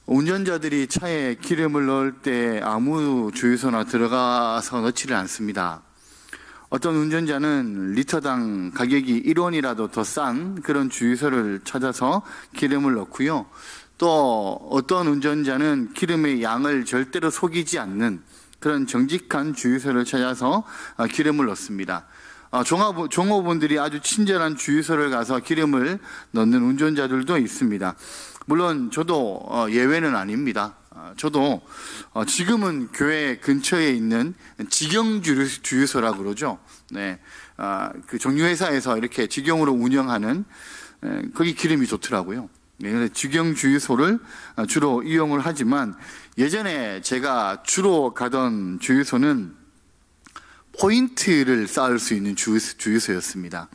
운전자들이 차에 기름을 넣을 때 아무 주유소나 들어가서 넣지를 않습니다. 어떤 운전자는 리터당 가격이 1원이라도 더 싼 그런 주유소를 찾아서 기름을 넣고요. 또 어떤 운전자는 기름의 양을 절대로 속이지 않는 그런 정직한 주유소를 찾아서 기름을 넣습니다. 종업원들이 아주 친절한 주유소를 가서 기름을 넣는 운전자들도 있습니다. 물론 저도 예외는 아닙니다. 저도 지금은 교회 근처에 있는 직영 주유소라고 그러죠. 네, 그 정유회사에서 이렇게 직영으로 운영하는 거기 기름이 좋더라고요. 네, 직영 주유소를 주로 이용을 하지만 예전에 제가 주로 가던 주유소는 포인트를 쌓을 수 있는 주유소였습니다.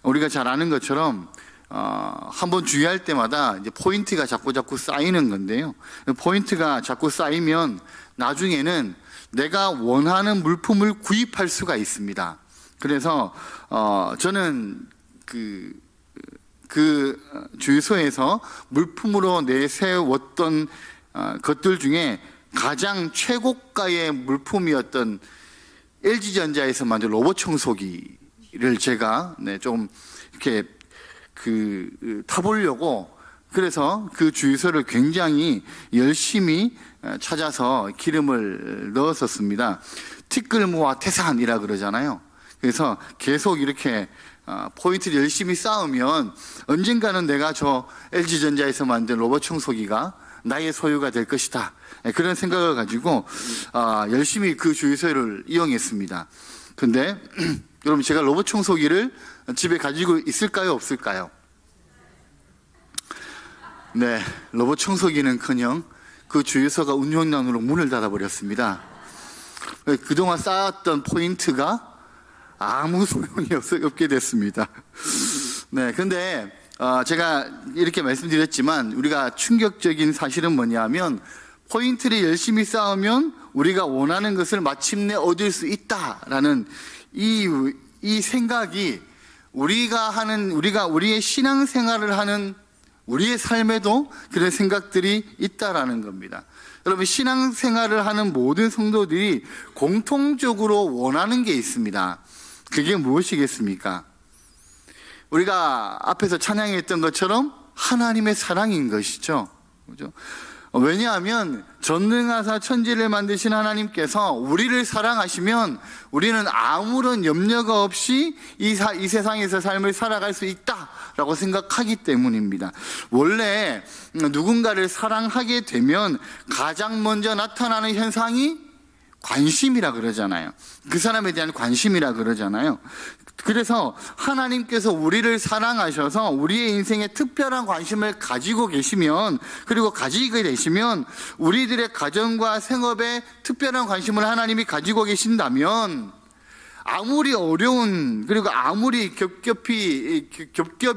우리가 잘 아는 것처럼 한번 주유할 때마다 이제 포인트가 자꾸 쌓이는 건데요. 포인트가 자꾸 쌓이면 나중에는 내가 원하는 물품을 구입할 수가 있습니다. 그래서 저는 그 주유소에서 물품으로 내세웠던 것들 중에 가장 최고가의 물품이었던 LG전자에서 만든 로봇 청소기를 제가 좀 이렇게 타보려고 그래서 그 주유소를 굉장히 열심히 찾아서 기름을 넣었었습니다. 티끌모아 태산이라 그러잖아요. 그래서 계속 이렇게 포인트를 열심히 쌓으면 언젠가는 내가 저 LG전자에서 만든 로봇 청소기가 나의 소유가 될 것이다. 그런 생각을 가지고 열심히 그 주유소를 이용했습니다. 근데 여러분, 제가 로봇 청소기를 집에 가지고 있을까요, 없을까요? 네, 로봇 청소기는커녕 그 주유소가 운영난으로 문을 닫아버렸습니다. 그동안 쌓았던 포인트가 아무 소용이 없게 됐습니다. 네, 근데 제가 이렇게 말씀드렸지만 우리가 충격적인 사실은 뭐냐면 포인트를 열심히 쌓으면 우리가 원하는 것을 마침내 얻을 수 있다라는 이 생각이 우리의 신앙생활을 하는 우리의 삶에도 그런 생각들이 있다라는 겁니다. 여러분, 신앙생활을 하는 모든 성도들이 공통적으로 원하는 게 있습니다. 그게 무엇이겠습니까? 우리가 앞에서 찬양했던 것처럼 하나님의 사랑인 것이죠. 그죠? 왜냐하면 전능하사 천지를 만드신 하나님께서 우리를 사랑하시면 우리는 아무런 염려가 없이 이 세상에서 삶을 살아갈 수 있다라고 생각하기 때문입니다. 원래 누군가를 사랑하게 되면 가장 먼저 나타나는 현상이 관심이라 그러잖아요. 그 사람에 대한 관심이라 그러잖아요. 그래서 하나님께서 우리를 사랑하셔서 우리의 인생에 특별한 관심을 가지고 계시면, 그리고 가지게 되시면 우리들의 가정과 생업에 특별한 관심을 하나님이 가지고 계신다면 아무리 어려운, 그리고 아무리 겹겹이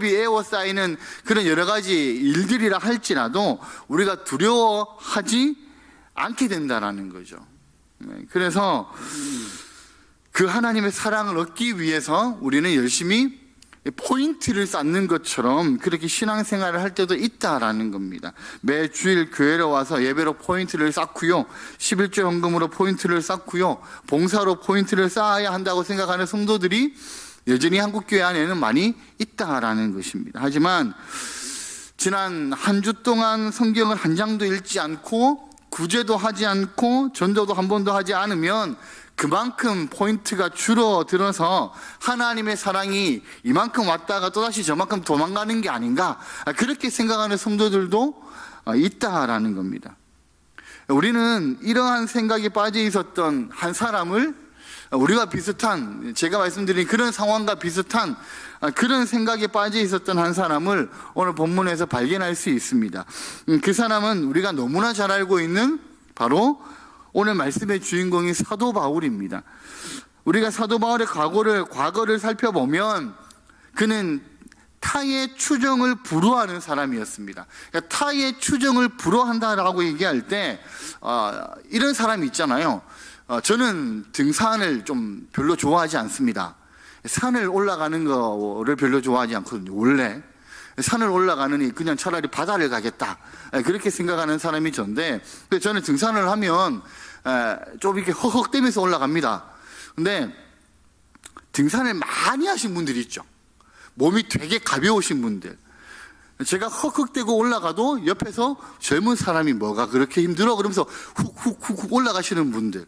에워싸이는 그런 여러 가지 일들이라 할지라도 우리가 두려워하지 않게 된다라는 거죠. 그래서 그 하나님의 사랑을 얻기 위해서 우리는 열심히 포인트를 쌓는 것처럼 그렇게 신앙생활을 할 때도 있다라는 겁니다. 매 주일 교회로 와서 예배로 포인트를 쌓고요, 11조 헌금으로 포인트를 쌓고요, 봉사로 포인트를 쌓아야 한다고 생각하는 성도들이 여전히 한국교회 안에는 많이 있다라는 것입니다. 하지만 지난 한 주 동안 성경을 한 장도 읽지 않고 구제도 하지 않고 전도도 한 번도 하지 않으면 그만큼 포인트가 줄어들어서 하나님의 사랑이 이만큼 왔다가 또다시 저만큼 도망가는 게 아닌가, 그렇게 생각하는 성도들도 있다라는 겁니다. 우리는 이러한 생각에 빠져 있었던 한 사람을 우리가 비슷한, 제가 말씀드린 그런 상황과 비슷한 그런 생각에 빠져 있었던 한 사람을 오늘 본문에서 발견할 수 있습니다. 그 사람은 우리가 너무나 잘 알고 있는 바로 오늘 말씀의 주인공이 사도 바울입니다. 우리가 사도 바울의 과거를 살펴보면 그는 타의 추정을 불허하는 사람이었습니다. 그러니까 타의 추정을 불허한다라고 얘기할 때 이런 사람이 있잖아요. 저는 등산을 좀 별로 좋아하지 않습니다. 산을 올라가는 거를 별로 좋아하지 않거든요, 원래. 산을 올라가느니 그냥 차라리 바다를 가겠다. 그렇게 생각하는 사람이 전데, 저는 등산을 하면 좀 이렇게 허헉대면서 올라갑니다. 근데 등산을 많이 하신 분들이 있죠. 몸이 되게 가벼우신 분들. 제가 헉헉대고 올라가도 옆에서 젊은 사람이 뭐가 그렇게 힘들어? 그러면서 훅훅훅 올라가시는 분들.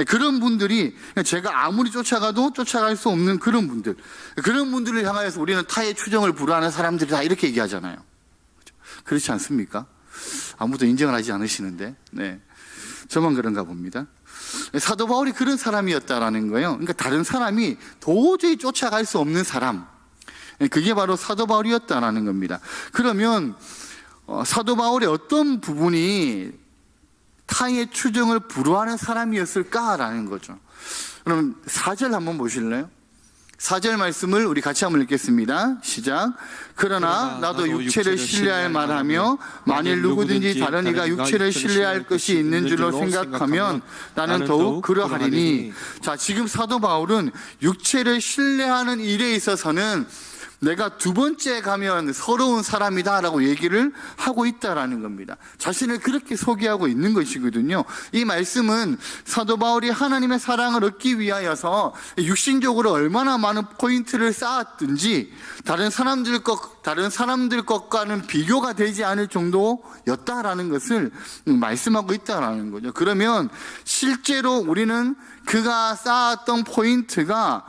그런 분들이 제가 아무리 쫓아가도 쫓아갈 수 없는 그런 분들. 그런 분들을 향하여서 우리는 타의 추정을 불허하는 사람들이다 이렇게 얘기하잖아요. 그렇지 않습니까? 아무도 인정을 하지 않으시는데, 네. 저만 그런가 봅니다. 사도 바울이 그런 사람이었다라는 거예요. 그러니까 다른 사람이 도저히 쫓아갈 수 없는 사람. 그게 바로 사도 바울이었다라는 겁니다. 그러면 사도 바울의 어떤 부분이 타의 추정을 불허하는 사람이었을까라는 거죠. 그럼 4절 한번 보실래요? 4절 말씀을 우리 같이 한번 읽겠습니다. 시작. 그러나 나도 육체를 신뢰할 만하며 만일 누구든지 다른 이가 육체를 신뢰할 것이 있는 줄로 생각하면 나는 더욱 그러하리니. 자, 지금 사도 바울은 육체를 신뢰하는 일에 있어서는 내가 두 번째 가면 서러운 사람이다라고 얘기를 하고 있다라는 겁니다. 자신을 그렇게 소개하고 있는 것이거든요. 이 말씀은 사도 바울이 하나님의 사랑을 얻기 위하여서 육신적으로 얼마나 많은 포인트를 쌓았든지 다른 사람들 것과는 비교가 되지 않을 정도였다라는 것을 말씀하고 있다라는 거죠. 그러면 실제로 우리는 그가 쌓았던 포인트가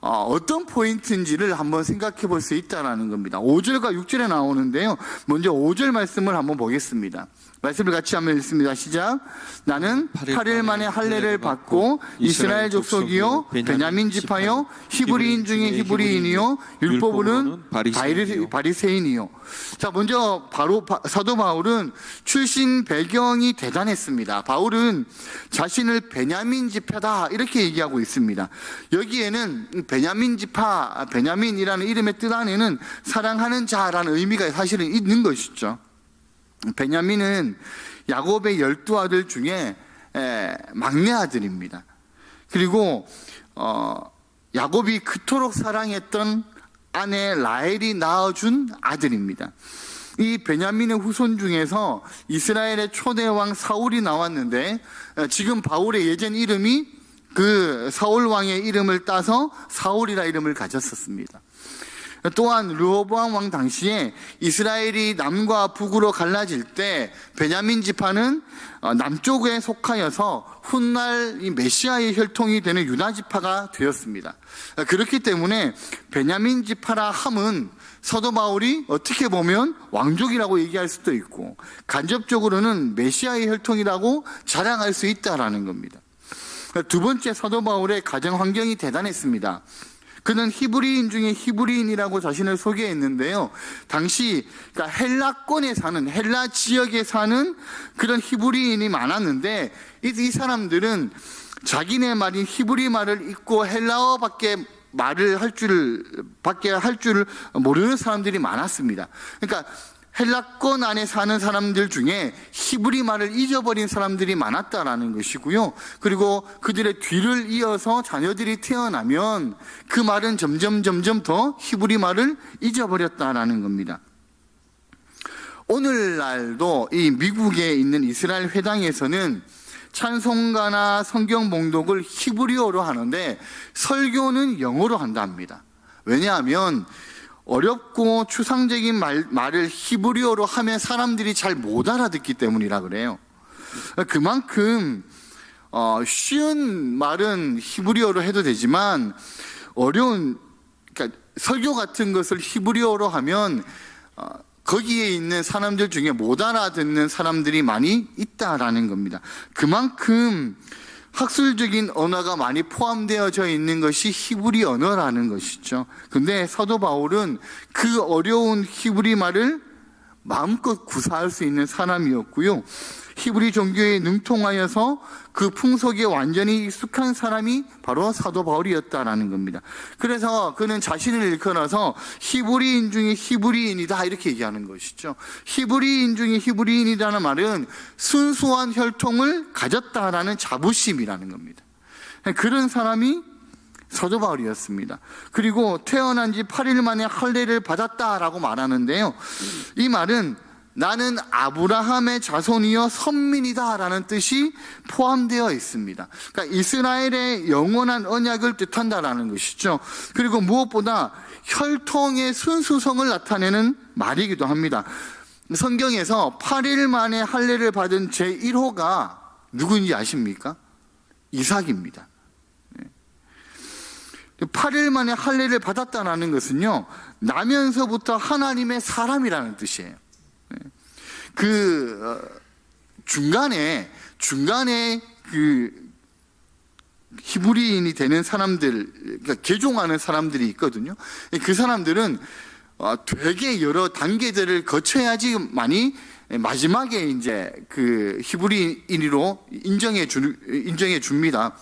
어떤 포인트인지를 한번 생각해 볼 수 있다는 겁니다. 5절과 6절에 나오는데요. 먼저 5절 말씀을 한번 보겠습니다. 말씀을 같이 한번 읽습니다. 시작. 나는 8일 만에 할례를 받고 이스라엘 족속이요 베냐민 지파요 히브리인 중에 히브리인이요 율법으로는 바리새인이요. 자, 먼저 바로 사도 바울은 출신 배경이 대단했습니다. 바울은 자신을 베냐민 지파다 이렇게 얘기하고 있습니다. 여기에는 베냐민 지파, 베냐민이라는 이름의 뜻 안에는 사랑하는 자라는 의미가 사실은 있는 것이죠. 베냐민은 야곱의 12아들 중에 막내 아들입니다. 그리고 야곱이 그토록 사랑했던 아내 라헬이 낳아준 아들입니다. 이 베냐민의 후손 중에서 이스라엘의 초대 왕 사울이 나왔는데 지금 바울의 예전 이름이 그 사울 왕의 이름을 따서 사울이라 이름을 가졌었습니다. 또한 르호보암 왕 당시에 이스라엘이 남과 북으로 갈라질 때 베냐민 지파는 남쪽에 속하여서 훗날 이 메시아의 혈통이 되는 유다 지파가 되었습니다. 그렇기 때문에 베냐민 지파라 함은 사도 바울이 어떻게 보면 왕족이라고 얘기할 수도 있고 간접적으로는 메시아의 혈통이라고 자랑할 수 있다라는 겁니다. 두 번째, 사도 바울의 가정 환경이 대단했습니다. 그는 히브리인 중에 히브리인이라고 자신을 소개했는데요. 당시 그러니까 헬라권에 사는, 헬라 지역에 사는 그런 히브리인이 많았는데 이 사람들은 자기네 말인 히브리 말을 잊고 헬라어밖에 말을 할 줄 모르는 사람들이 많았습니다. 그러니까 헬라권 안에 사는 사람들 중에 히브리 말을 잊어버린 사람들이 많았다라는 것이고요. 그리고 그들의 뒤를 이어서 자녀들이 태어나면 그 말은 점점 더 히브리 말을 잊어버렸다라는 겁니다. 오늘날도 이 미국에 있는 이스라엘 회당에서는 찬송가나 성경 봉독을 히브리어로 하는데 설교는 영어로 한답니다. 왜냐하면 어렵고 추상적인 말을 히브리어로 하면 사람들이 잘 못 알아듣기 때문이라 그래요. 그만큼 쉬운 말은 히브리어로 해도 되지만 어려운, 그러니까 설교 같은 것을 히브리어로 하면 거기에 있는 사람들 중에 못 알아듣는 사람들이 많이 있다라는 겁니다. 그만큼 학술적인 언어가 많이 포함되어져 있는 것이 히브리 언어라는 것이죠. 근데 사도 바울은 그 어려운 히브리 말을 마음껏 구사할 수 있는 사람이었고요. 히브리 종교에 능통하여서 그 풍속에 완전히 익숙한 사람이 바로 사도 바울이었다라는 겁니다. 그래서 그는 자신을 일컬어서 히브리인 중에 히브리인이다 이렇게 얘기하는 것이죠. 히브리인 중에 히브리인이라는 말은 순수한 혈통을 가졌다라는 자부심이라는 겁니다. 그런 사람이 사도 바울이었습니다. 그리고 태어난 지 8일 만에 할례를 받았다라고 말하는데요. 이 말은 나는 아브라함의 자손이여 선민이다라는 뜻이 포함되어 있습니다. 그러니까 이스라엘의 영원한 언약을 뜻한다라는 것이죠. 그리고 무엇보다 혈통의 순수성을 나타내는 말이기도 합니다. 성경에서 8일 만에 할례를 받은 제1호가 누구인지 아십니까? 이삭입니다. 8일 만에 할례를 받았다는 것은요, 나면서부터 하나님의 사람이라는 뜻이에요. 중간에 그 히브리인이 되는 사람들, 그러니까 개종하는 사람들이 있거든요. 그 사람들은 되게 여러 단계들을 거쳐야지만이 마지막에 이제 그 히브리인으로 인정해 줍니다.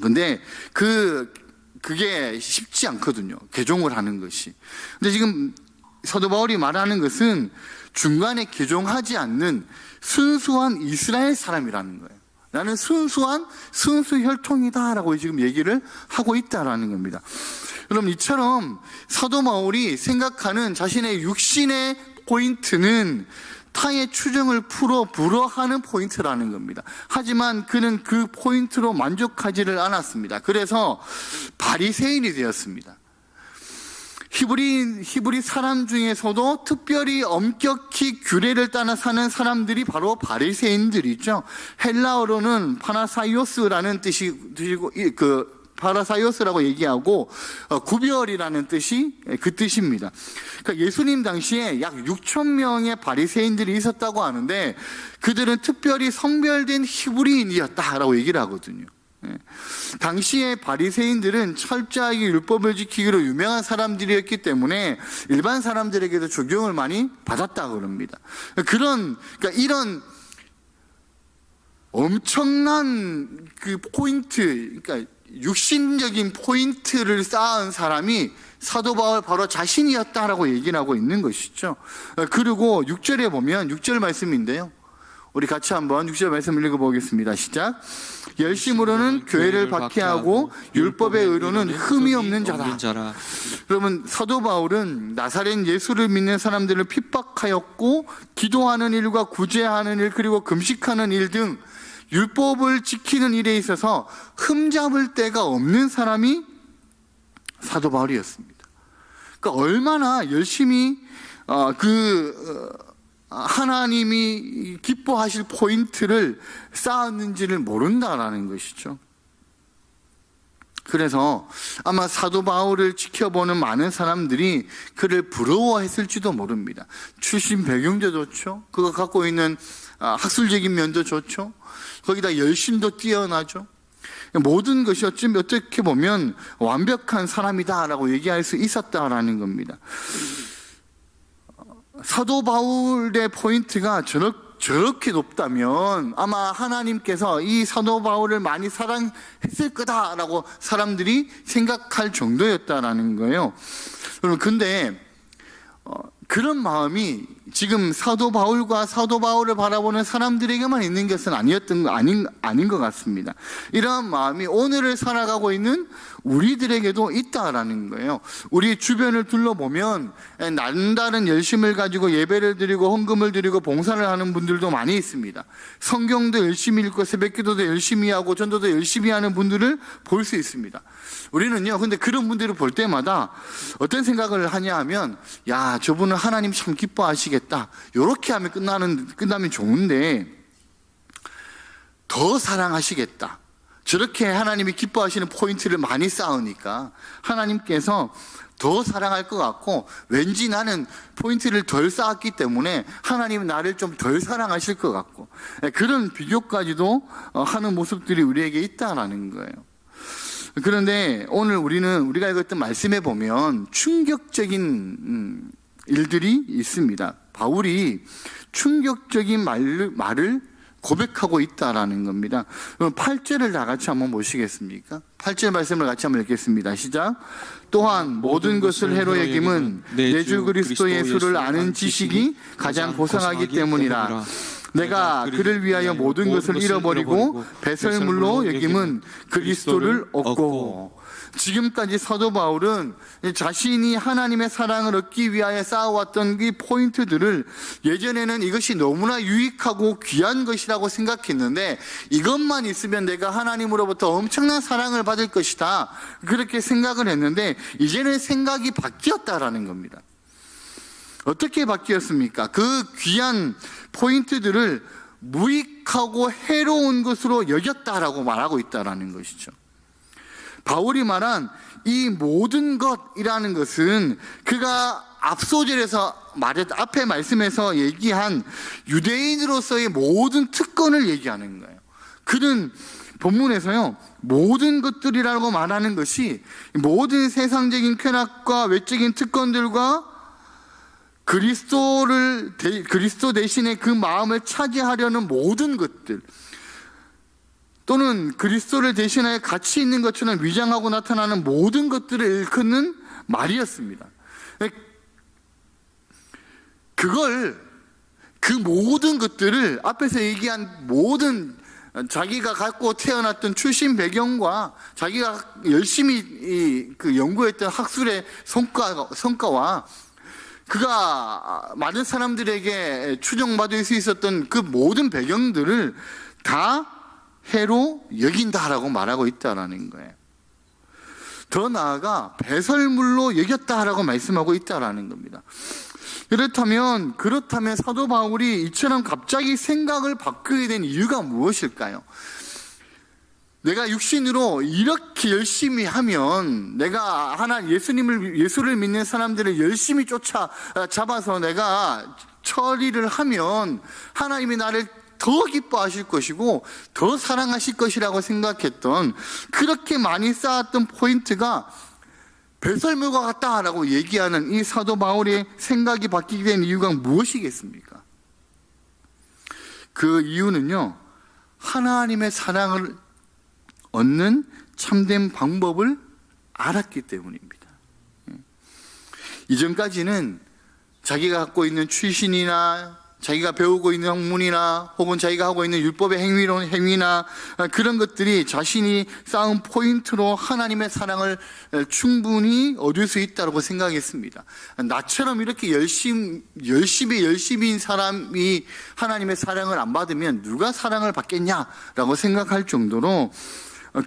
근데 그게 쉽지 않거든요. 개종을 하는 것이. 근데 지금 사도 바울이 말하는 것은 중간에 개종하지 않는 순수한 이스라엘 사람이라는 거예요. 나는 순수 혈통이다라고 지금 얘기를 하고 있다라는 겁니다. 여러분, 이처럼 사도 바울이 생각하는 자신의 육신의 포인트는 타의 추정을 풀어 불허하는 포인트라는 겁니다. 하지만 그는 그 포인트로 만족하지를 않았습니다. 그래서 바리새인이 되었습니다. 히브리 사람 중에서도 특별히 엄격히 규례를 따라 사는 사람들이 바로 바리새인들이죠. 헬라어로는 파나사이오스라는 뜻이고 파라사이오스라고 얘기하고 구별이라는 뜻이 그 뜻입니다. 그러니까 예수님 당시에 약 6천 명의 바리새인들이 있었다고 하는데 그들은 특별히 성별된 히브리인이었다라고 얘기를 하거든요. 당시의 바리새인들은 철저하게 율법을 지키기로 유명한 사람들이었기 때문에 일반 사람들에게도 적용을 많이 받았다고 그럽니다. 그러니까 이런 엄청난 그 포인트, 그러니까 육신적인 포인트를 쌓은 사람이 사도 바울 바로 자신이었다라고 얘기를 하고 있는 것이죠. 그리고 6절에 보면 6절 말씀인데요. 우리 같이 한번 6절 말씀을 읽어보겠습니다. 시작. 열심으로는 교회를 박해하고 율법의 의로는 흠이 없는 자다. 여러분, 사도 바울은 나사렛 예수를 믿는 사람들을 핍박하였고 기도하는 일과 구제하는 일 그리고 금식하는 일 등 율법을 지키는 일에 있어서 흠잡을 데가 없는 사람이 사도 바울이었습니다. 그러니까 얼마나 열심히 하나님이 기뻐하실 포인트를 쌓았는지를 모른다라는 것이죠. 그래서 아마 사도 바울을 지켜보는 많은 사람들이 그를 부러워했을지도 모릅니다. 출신 배경도 좋죠. 그가 갖고 있는 학술적인 면도 좋죠. 거기다 열심도 뛰어나죠. 모든 것이 어떻게 보면 완벽한 사람이다라고 얘기할 수 있었다라는 겁니다. 사도 바울의 포인트가 저렇게 높다면 아마 하나님께서 이 사도 바울을 많이 사랑했을 거다라고 사람들이 생각할 정도였다라는 거예요. 여러분, 근데 그런 마음이 지금 사도 바울과 사도 바울을 바라보는 사람들에게만 있는 것은 아닌 것 같습니다. 이러한 마음이 오늘을 살아가고 있는 우리들에게도 있다라는 거예요. 우리 주변을 둘러보면 남다른 열심을 가지고 예배를 드리고 헌금을 드리고 봉사를 하는 분들도 많이 있습니다. 성경도 열심히 읽고 새벽기도도 열심히 하고 전도도 열심히 하는 분들을 볼 수 있습니다. 우리는요, 근데 그런 분들을 볼 때마다 어떤 생각을 하냐 하면, 야, 저분은 하나님 참 기뻐하시겠다. 이렇게 하면 끝나면 좋은데, 더 사랑하시겠다. 저렇게 하나님이 기뻐하시는 포인트를 많이 쌓으니까 하나님께서 더 사랑할 것 같고, 왠지 나는 포인트를 덜 쌓았기 때문에 하나님은 나를 좀 덜 사랑하실 것 같고, 그런 비교까지도 하는 모습들이 우리에게 있다라는 거예요. 그런데 오늘 우리가 읽었던 말씀에 보면 충격적인 일들이 있습니다. 바울이 충격적인 말을 고백하고 있다라는 겁니다. 그럼 8절을 다 같이 한번 보시겠습니까? 8절 말씀을 같이 한번 읽겠습니다. 시작. 또한 모든 것을 해로 여김은 내 주 그리스도 예수를 아는 지식이 가장 고상하기 때문이라. 내가 그를 위하여 모든 것을 잃어버리고 배설물로 여김은 그리스도를 얻고. 지금까지 사도 바울은 자신이 하나님의 사랑을 얻기 위하여 쌓아왔던 이 포인트들을 예전에는 이것이 너무나 유익하고 귀한 것이라고 생각했는데, 이것만 있으면 내가 하나님으로부터 엄청난 사랑을 받을 것이다, 그렇게 생각을 했는데 이제는 생각이 바뀌었다라는 겁니다. 어떻게 바뀌었습니까? 그 귀한 포인트들을 무익하고 해로운 것으로 여겼다라고 말하고 있다라는 것이죠. 바울이 말한 이 모든 것이라는 것은 그가 앞소절에서 앞에 말씀에서 얘기한 유대인으로서의 모든 특권을 얘기하는 거예요. 그는 본문에서요, 모든 것들이라고 말하는 것이 모든 세상적인 쾌락과 외적인 특권들과 그리스도 대신에 그 마음을 차지하려는 모든 것들, 또는 그리스도를 대신하여 가치 있는 것처럼 위장하고 나타나는 모든 것들을 일컫는 말이었습니다. 그 모든 것들을 앞에서 얘기한 모든 자기가 갖고 태어났던 출신 배경과 자기가 열심히 연구했던 학술의 성과와 그가 많은 사람들에게 추종받을 수 있었던 그 모든 배경들을 다 해로 여긴다라고 말하고 있다라는 거예요. 더 나아가 배설물로 여겼다라고 말씀하고 있다라는 겁니다. 그렇다면 사도 바울이 이처럼 갑자기 생각을 바꾸게 된 이유가 무엇일까요? 내가 육신으로 이렇게 열심히 하면, 내가 예수를 믿는 사람들을 열심히 잡아서 내가 처리를 하면 하나님이 나를 더 기뻐하실 것이고 더 사랑하실 것이라고 생각했던, 그렇게 많이 쌓았던 포인트가 배설물과 같다라고 얘기하는 이 사도 바울의 생각이 바뀌게 된 이유가 무엇이겠습니까? 그 이유는요, 하나님의 사랑을 얻는 참된 방법을 알았기 때문입니다. 이전까지는 자기가 갖고 있는 출신이나 자기가 배우고 있는 학문이나 혹은 자기가 하고 있는 율법의 행위나 그런 것들이 자신이 쌓은 포인트로 하나님의 사랑을 충분히 얻을 수 있다고 생각했습니다. 나처럼 이렇게 열심히인 사람이 하나님의 사랑을 안 받으면 누가 사랑을 받겠냐라고 생각할 정도로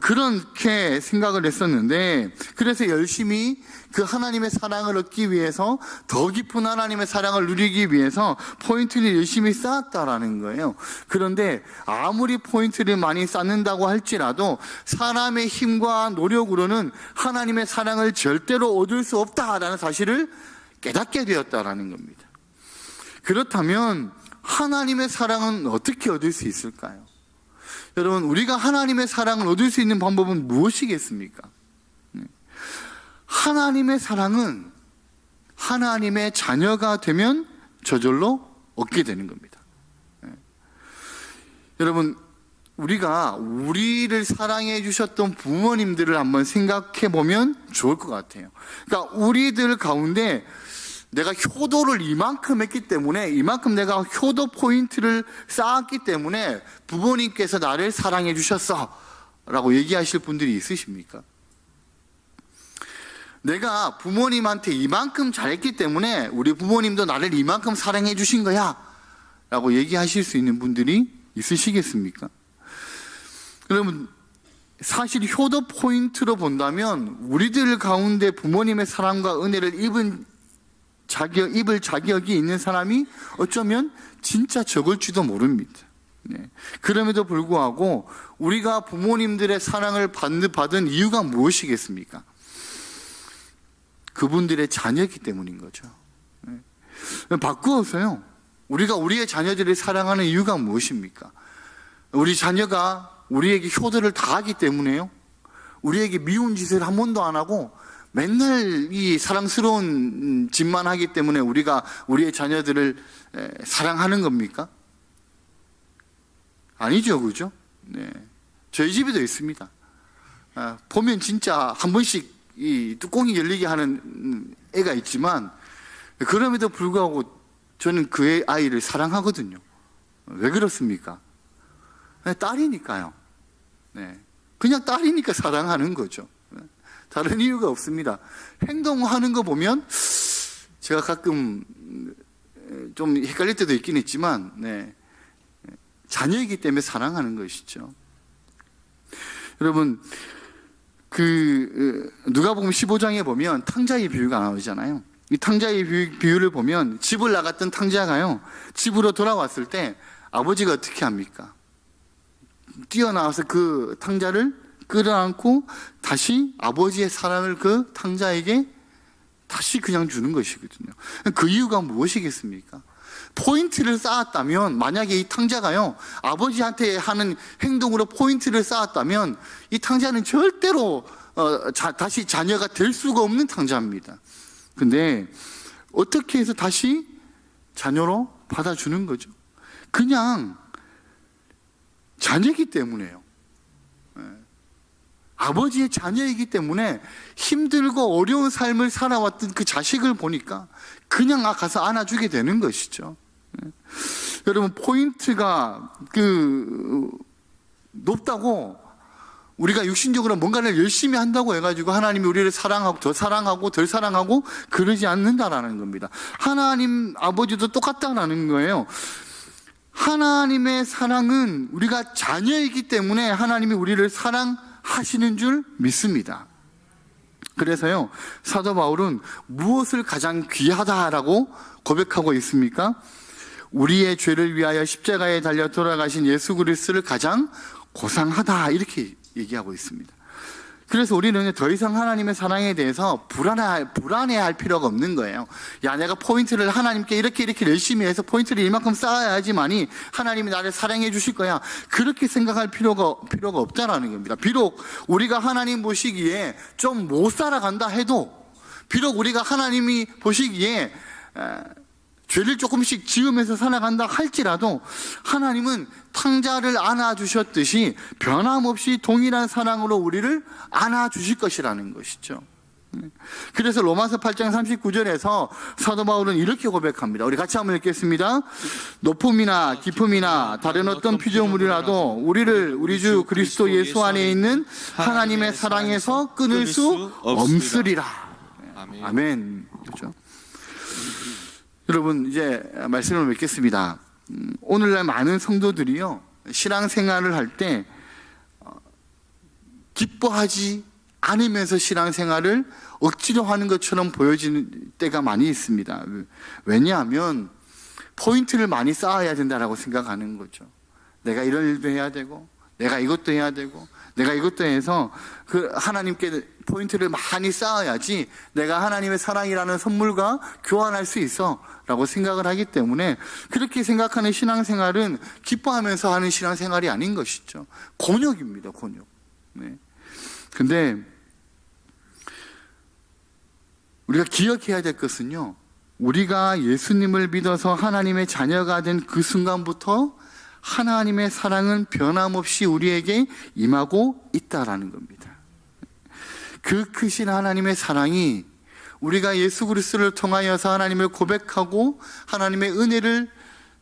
그렇게 생각을 했었는데, 그래서 열심히 그 하나님의 사랑을 얻기 위해서, 더 깊은 하나님의 사랑을 누리기 위해서 포인트를 열심히 쌓았다라는 거예요. 그런데 아무리 포인트를 많이 쌓는다고 할지라도 사람의 힘과 노력으로는 하나님의 사랑을 절대로 얻을 수 없다라는 사실을 깨닫게 되었다라는 겁니다. 그렇다면 하나님의 사랑은 어떻게 얻을 수 있을까요? 여러분, 우리가 하나님의 사랑을 얻을 수 있는 방법은 무엇이겠습니까? 하나님의 사랑은 하나님의 자녀가 되면 저절로 얻게 되는 겁니다. 여러분, 우리가 우리를 사랑해 주셨던 부모님들을 한번 생각해 보면 좋을 것 같아요. 그러니까 우리들 가운데 내가 효도를 이만큼 했기 때문에, 이만큼 내가 효도 포인트를 쌓았기 때문에 부모님께서 나를 사랑해 주셨어 라고 얘기하실 분들이 있으십니까? 내가 부모님한테 이만큼 잘했기 때문에 우리 부모님도 나를 이만큼 사랑해 주신 거야 라고 얘기하실 수 있는 분들이 있으시겠습니까? 그러면 사실 효도 포인트로 본다면 우리들 가운데 부모님의 사랑과 은혜를 입을 자격이 있는 사람이 어쩌면 진짜 적을지도 모릅니다. 그럼에도 불구하고 우리가 부모님들의 사랑을 받은 이유가 무엇이겠습니까? 그분들의 자녀이기 때문인 거죠. 바꾸어서요, 우리가 우리의 자녀들을 사랑하는 이유가 무엇입니까? 우리 자녀가 우리에게 효도를 다하기 때문에요? 우리에게 미운 짓을 한 번도 안 하고 맨날 이 사랑스러운 짓만 하기 때문에 우리가 우리의 자녀들을 사랑하는 겁니까? 아니죠, 그죠? 네. 저희 집에도 있습니다. 보면 진짜 한 번씩 이 뚜껑이 열리게 하는 애가 있지만, 그럼에도 불구하고 저는 그 아이를 사랑하거든요. 왜 그렇습니까? 딸이니까요. 네. 그냥 딸이니까 사랑하는 거죠. 다른 이유가 없습니다. 행동하는 거 보면 제가 가끔 좀 헷갈릴 때도 있긴 있지만, 네. 자녀이기 때문에 사랑하는 것이죠. 여러분, 누가복음 15장에 보면 탕자의 비유가 나오잖아요. 이 탕자의 비유를 보면 집을 나갔던 탕자가요, 집으로 돌아왔을 때 아버지가 어떻게 합니까? 뛰어나와서 그 탕자를 끌어안고 다시 아버지의 사랑을 그 탕자에게 다시 그냥 주는 것이거든요. 그 이유가 무엇이겠습니까? 포인트를 쌓았다면, 만약에 이 탕자가요, 아버지한테 하는 행동으로 포인트를 쌓았다면 이 탕자는 절대로 다시 자녀가 될 수가 없는 탕자입니다. 근데 어떻게 해서 다시 자녀로 받아주는 거죠? 그냥 자녀이기 때문에요. 아버지의 자녀이기 때문에 힘들고 어려운 삶을 살아왔던 그 자식을 보니까 그냥 가서 안아주게 되는 것이죠. 여러분, 포인트가 높다고 우리가 육신적으로 뭔가를 열심히 한다고 해가지고 하나님이 우리를 사랑하고 더 사랑하고 덜 사랑하고 그러지 않는다라는 겁니다. 하나님 아버지도 똑같다라는 거예요. 하나님의 사랑은 우리가 자녀이기 때문에 하나님이 우리를 사랑하시는 줄 믿습니다. 그래서요, 사도 바울은 무엇을 가장 귀하다라고 고백하고 있습니까? 우리의 죄를 위하여 십자가에 달려 돌아가신 예수 그리스도를 가장 고상하다, 이렇게 얘기하고 있습니다. 그래서 우리는 더 이상 하나님의 사랑에 대해서 불안해할 필요가 없는 거예요. 야, 내가 포인트를 하나님께 이렇게 열심히 해서 포인트를 이만큼 쌓아야지만이 하나님이 나를 사랑해 주실 거야, 그렇게 생각할 필요가 없다라는 겁니다. 비록 우리가 하나님 보시기에 좀 못 살아간다 해도, 비록 우리가 하나님이 보시기에 죄를 조금씩 지으면서 살아간다 할지라도 하나님은 탕자를 안아주셨듯이 변함없이 동일한 사랑으로 우리를 안아주실 것이라는 것이죠. 그래서 로마서 8장 39절에서 사도 바울은 이렇게 고백합니다. 우리 같이 한번 읽겠습니다. 높음이나 깊음이나 다른 어떤 피조물이라도 우리를 우리 주 그리스도 예수 안에 있는 하나님의 사랑에서 끊을 수 없으리라. 아멘. 그렇죠? 여러분, 이제 말씀을 맺겠습니다. 오늘날 많은 성도들이요, 신앙생활을 할 때 기뻐하지 않으면서 신앙생활을 억지로 하는 것처럼 보여지는 때가 많이 있습니다. 왜냐하면 포인트를 많이 쌓아야 된다라고 생각하는 거죠. 내가 이런 일도 해야 되고, 내가 이것도 해야 되고, 내가 이것도 해서 하나님께 포인트를 많이 쌓아야지 내가 하나님의 사랑이라는 선물과 교환할 수 있어 라고 생각을 하기 때문에, 그렇게 생각하는 신앙생활은 기뻐하면서 하는 신앙생활이 아닌 것이죠. 곤욕입니다, 곤욕. 네. 근데 우리가 기억해야 될 것은요, 우리가 예수님을 믿어서 하나님의 자녀가 된 그 순간부터 하나님의 사랑은 변함없이 우리에게 임하고 있다라는 겁니다. 그 크신 하나님의 사랑이 우리가 예수 그리스도를 통하여서 하나님을 고백하고 하나님의 은혜를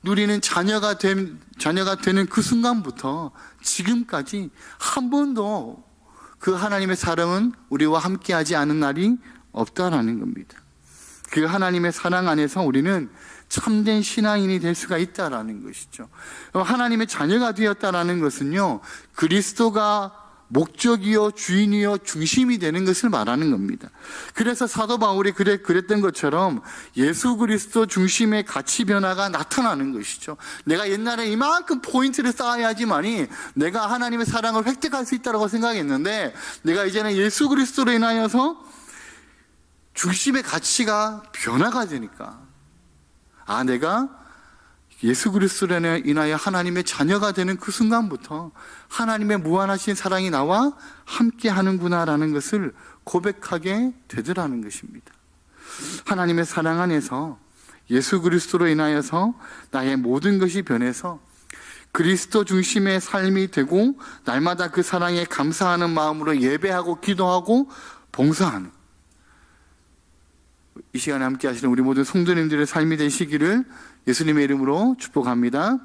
누리는 자녀가 되는 그 순간부터 지금까지 한 번도 그 하나님의 사랑은 우리와 함께하지 않은 날이 없다라는 겁니다. 그 하나님의 사랑 안에서 우리는 참된 신앙인이 될 수가 있다라는 것이죠. 하나님의 자녀가 되었다라는 것은요, 그리스도가 목적이요 주인이요 중심이 되는 것을 말하는 겁니다. 그래서 사도 바울이 그랬던 것처럼 예수 그리스도 중심의 가치 변화가 나타나는 것이죠. 내가 옛날에 이만큼 포인트를 쌓아야지만이 내가 하나님의 사랑을 획득할 수 있다고 생각했는데, 내가 이제는 예수 그리스도로 인하여서 중심의 가치가 변화가 되니까, 내가 예수 그리스도로 인하여 하나님의 자녀가 되는 그 순간부터 하나님의 무한하신 사랑이 나와 함께 하는구나라는 것을 고백하게 되더라는 것입니다. 하나님의 사랑 안에서 예수 그리스도로 인하여서 나의 모든 것이 변해서 그리스도 중심의 삶이 되고, 날마다 그 사랑에 감사하는 마음으로 예배하고 기도하고 봉사하는, 이 시간에 함께 하시는 우리 모든 성도님들의 삶이 되시기를 예수님의 이름으로 축복합니다.